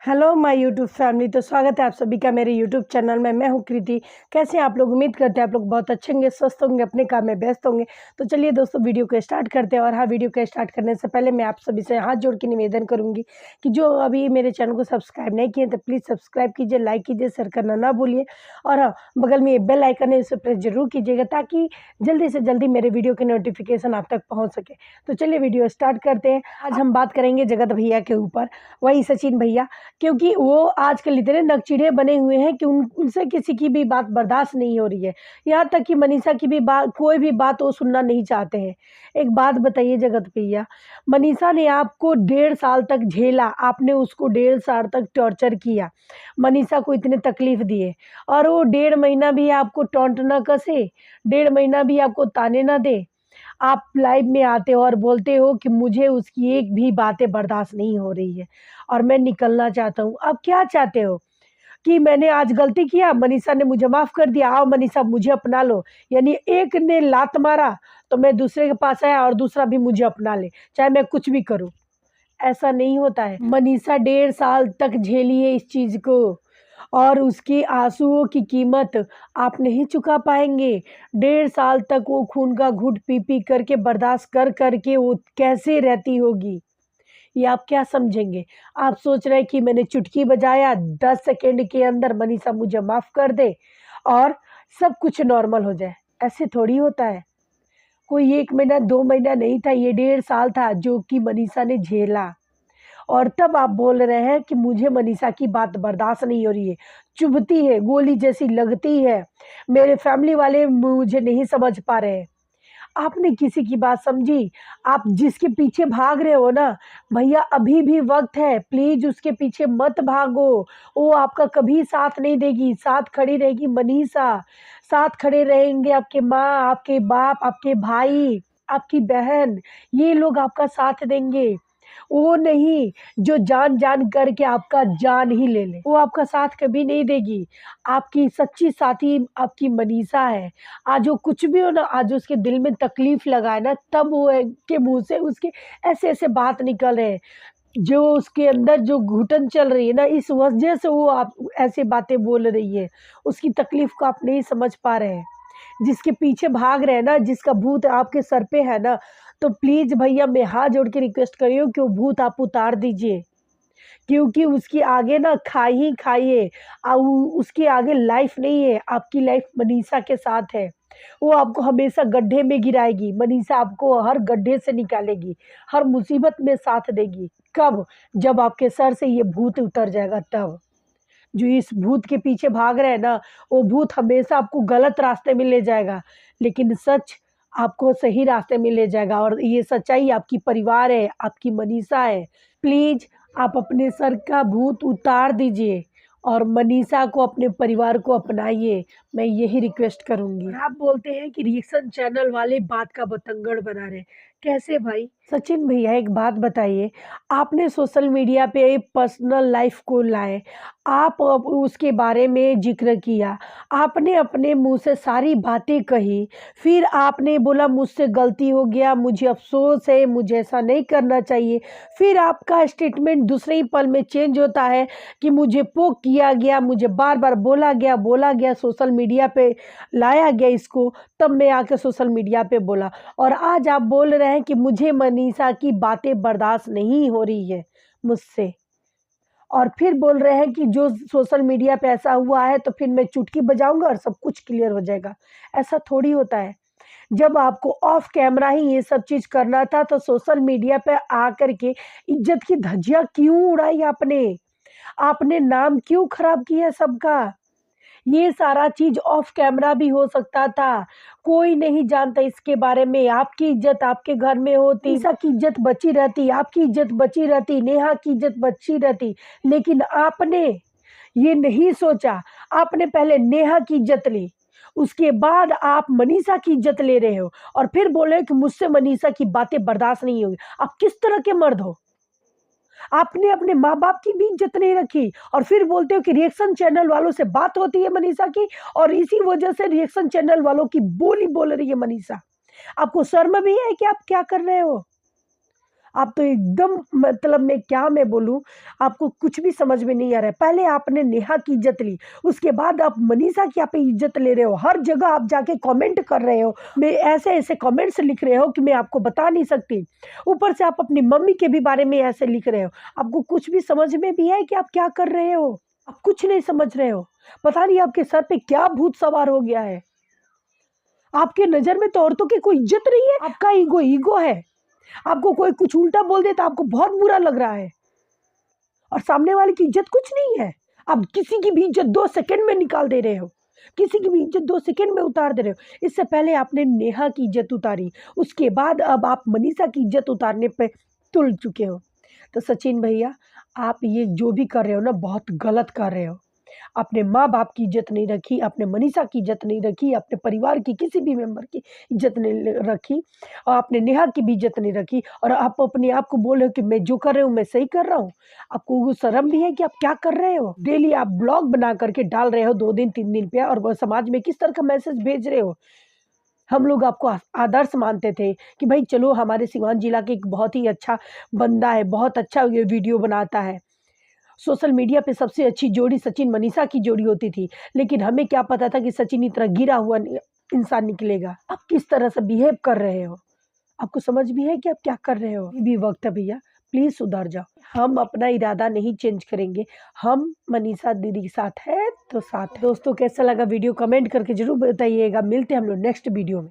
Hello my YouTube family. तो स्वागत है आप सभी का मेरे यूट्यूब चैनल में। मैं हूं कृति। कैसे हैं आप लोग? उम्मीद करते हैं आप लोग बहुत अच्छे होंगे, स्वस्थ होंगे, अपने काम में व्यस्त होंगे। तो चलिए दोस्तों वीडियो को स्टार्ट करते हैं। और हाँ, वीडियो को स्टार्ट करने से पहले मैं आप सभी से हाथ जोड़ के निवेदन करूंगी कि जो अभी मेरे चैनल को सब्सक्राइब नहीं किए तो प्लीज़ सब्सक्राइब कीजिए, लाइक कीजिए, शेयर करना ना भूलिए। और हाँ, बगल में ये बेल आइकन है, इसे प्रेस जरूर कीजिएगा ताकि जल्दी से जल्दी मेरे वीडियो की नोटिफिकेशन आप तक पहुँच सके। तो चलिए वीडियो स्टार्ट करते हैं। आज हम बात करेंगे जगत भैया के ऊपर, वही सचिन भैया, क्योंकि वो आजकल इतने नकचीढ़े बने हुए हैं कि उनसे किसी की भी बात बर्दाश्त नहीं हो रही है। यहाँ तक कि मनीषा की भी बात, कोई भी बात वो सुनना नहीं चाहते हैं। एक बात बताइए जगत भैया, मनीषा ने आपको 1.5 साल तक झेला, आपने उसको 1.5 साल तक टॉर्चर किया, मनीषा को इतने तकलीफ दिए, और वो 1.5 महीना भी आपको टॉन्ट ना कसे, 1.5 महीना भी आपको ताने ना दे। आप लाइव में आते हो और बोलते हो कि मुझे उसकी एक भी बातें बर्दाश्त नहीं हो रही है और मैं निकलना चाहता हूँ। अब क्या चाहते हो कि मैंने आज गलती किया, मनीषा ने मुझे माफ़ कर दिया, आओ मनीषा मुझे अपना लो। यानी एक ने लात मारा तो मैं दूसरे के पास आया और दूसरा भी मुझे अपना ले, चाहे मैं कुछ भी करूँ। ऐसा नहीं होता है। मनीषा 1.5 साल तक झेली है इस चीज़ को, और उसकी आंसुओं की कीमत आप नहीं चुका पाएंगे। 1.5 साल तक वो खून का घूंट पी पी करके, बर्दाश्त कर करके वो कैसे रहती होगी, ये आप क्या समझेंगे? आप सोच रहे हैं कि मैंने चुटकी बजाया, 10 सेकंड के अंदर मनीषा मुझे माफ़ कर दे और सब कुछ नॉर्मल हो जाए। ऐसे थोड़ी होता है। कोई 1 महीना 2 महीना नहीं था, ये 1.5 साल था जो कि मनीषा ने झेला। और तब आप बोल रहे हैं कि मुझे मनीषा की बात बर्दाश्त नहीं हो रही है, चुभती है, गोली जैसी लगती है, मेरे फैमिली वाले मुझे नहीं समझ पा रहे हैं। आपने किसी की बात समझी? आप जिसके पीछे भाग रहे हो ना भैया, अभी भी वक्त है, प्लीज उसके पीछे मत भागो। वो आपका कभी साथ नहीं देगी, साथ खड़ी रहेगी मनीषा, साथ खड़े रहेंगे आपके माँ, आपके बाप, आपके भाई, आपकी बहन, ये लोग आपका साथ देंगे। वो नहीं जो जान जान करके आपका जान ही ले ले, वो आपका साथ कभी नहीं देगी। आपकी सच्ची साथी आपकी मनीषा है। आज वो कुछ भी हो ना, आज उसके दिल में तकलीफ लगा है ना, तब वो के मुंह से उसके ऐसे ऐसे बात निकल रहे हैं। जो उसके अंदर जो घुटन चल रही है ना, इस वजह से वो आप ऐसे बातें बोल रही है। उसकी तकलीफ को आप नहीं समझ पा रहे हैं। जिसके पीछे भाग रहे हैं ना, जिसका भूत आपके सर पे है ना, तो प्लीज भैया मैं हाथ जोड़ के रिक्वेस्ट कर रही हूँ कि वो भूत आप उतार दीजिए, क्योंकि उसकी आगे ना खाई ही खाई है। उसकी आगे लाइफ नहीं है, आपकी लाइफ मनीषा के साथ है। वो आपको हमेशा गड्ढे में गिराएगी, मनीषा आपको हर गड्ढे से निकालेगी, हर मुसीबत में साथ देगी। कब? जब आपके सर से ये भूत उतर जाएगा तब। जो इस भूत के पीछे भाग रहे हैं ना, वो भूत हमेशा आपको गलत रास्ते में ले जाएगा, लेकिन सच आपको सही रास्ते में ले जाएगा। और ये सच्चाई आपकी परिवार है, आपकी मनीषा है। प्लीज आप अपने सर का भूत उतार दीजिए और मनीषा को, अपने परिवार को अपनाइए। मैं यही रिक्वेस्ट करूंगी। आप बोलते हैं कि रिएक्शन चैनल वाले बात का बतंगड़ बना रहे, कैसे भाई? सचिन भैया एक बात बताइए, आपने सोशल मीडिया पे पर्सनल लाइफ को लाए, आप उसके बारे में जिक्र किया, आपने अपने मुंह से सारी बातें कही, फिर आपने बोला मुझसे गलती हो गया, मुझे अफसोस है, मुझे ऐसा नहीं करना चाहिए। फिर आपका स्टेटमेंट दूसरे ही पल में चेंज होता है कि मुझे पोक किया गया, मुझे बार बार बोला गया, सोशल मीडिया पे लाया गया इसको, तब मैं आके सोशल मीडिया पे बोला। और आज आप बोल रहे हैं कि मुझे मनीषा की बातें बर्दाश्त नहीं हो रही है मुझसे, और फिर बोल रहे हैं कि जो सोशल मीडिया पे ऐसा हुआ है तो फिर मैं चुटकी बजाऊंगा और सब कुछ क्लियर हो जाएगा। ऐसा थोड़ी होता है। जब आपको ऑफ कैमरा ही ये सब चीज करना था तो सोशल मीडिया पे आकर के इज्जत की धज्जियां क्यों उड़ाई आपने? आपने नाम क्यों खराब किया सबका? ये सारा चीज ऑफ कैमरा भी हो सकता था, कोई नहीं जानता इसके बारे में। आपकी इज्जत आपके घर में होती, ईसा की इज्जत बची रहती, आपकी इज्जत बची रहती, नेहा की इज्जत बची रहती, लेकिन आपने ये नहीं सोचा। आपने पहले नेहा की इज्जत ली, उसके बाद आप मनीषा की इज्जत ले रहे हो, और फिर बोले कि मुझसे मनीषा की बातें बर्दाश्त नहीं होगी। आप किस तरह के मर्द हो? आपने अपने माँ बाप की भी इज्जत नहीं रखी, और फिर बोलते हो कि रिएक्शन चैनल वालों से बात होती है मनीषा की, और इसी वजह से रिएक्शन चैनल वालों की बोली बोल रही है मनीषा। आपको शर्म भी है कि आप क्या कर रहे हो? आप तो एकदम मतलब मैं बोलूँ, आपको कुछ भी समझ में नहीं आ रहा है। पहले आपने नेहा की इज़्ज़त ली, उसके बाद आप मनीषा की आप इज़्ज़त ले रहे हो। हर जगह आप जाके कमेंट कर रहे हो। मैं ऐसे-ऐसे कमेंट्स लिख रहे हो कि मैं आपको बता नहीं सकती। ऊपर से आप अपनी मम्मी के भी बारे में ऐसे लिख रहे हो। आपको कुछ भी समझ में भी है कि आप क्या कर रहे हो? आप कुछ नहीं समझ रहे हो। पता नहीं आपके सर पे क्या भूत सवार हो गया है। आपके नज़र में तो औरतों की कोई इज़्ज़त नहीं है। आपका ईगो ईगो है। आपको कोई कुछ उल्टा बोल दे तो आपको बहुत बुरा लग रहा है और सामने वाले की इज्जत कुछ नहीं है। आप किसी की भी इज्जत 2 सेकंड में निकाल दे रहे हो। किसी की भी इज्जत 2 सेकंड में उतार दे रहे हो। इससे पहले आपने नेहा की इज्जत उतारी, उसके बाद अब आप मनीषा की इज्जत उतारने पे तुल चुके हो। तो सचिन भैया, आप ये जो भी कर रहे हो ना, बहुत गलत कर रहे हो। अपने माँ-बाप की इज़्ज़त नहीं रखी, आपने मनीषा की इज़्ज़त नहीं रखी, अपने परिवार की किसी भी मेंबर की इज़्ज़त नहीं ल रखी और आपने नेहा की भी इज़्ज़त नहीं रखी और आप अपने आप को बोल रहे हो कि मैं जो कर रही हूँ, मैं सही कर रहा हूँ। आपको वो शर्म भी है कि आप क्या कर रहे हो? डेली आप ब्लॉग बना कर के डाल रहे हो 2 दिन, 3 दिन पे और वो समाज में किस तरह का मैसेज भेज रहे हो? हम लोग आपको आदर्श मानते थे कि भई चलो हमारे सिवान जिला के एक बहुत ही अच्छा बंदा है, बहुत अच्छा ये वीडियो बनाता है। सोशल मीडिया पे सबसे अच्छी जोड़ी सचिन-मनीषा की जोड़ी होती थी, लेकिन हमें क्या पता था कि सचिन इतना गिरा हुआ इंसान निकलेगा। आप किस तरह से बिहेव कर रहे हो? आपको समझ भी है कि आप क्या कर रहे हो? ये भी वक़्त है भैया, प्लीज़ सुधर जाओ। हम अपना इरादा नहीं चेंज करेंगे, हम मनीषा दीदी के साथ हैं, तो साथ हैं। दोस्तों कैसा लगा वीडियो कमेंट करके ज़रूर बताइएगा। मिलते हैं हम लोग नेक्स्ट वीडियो में।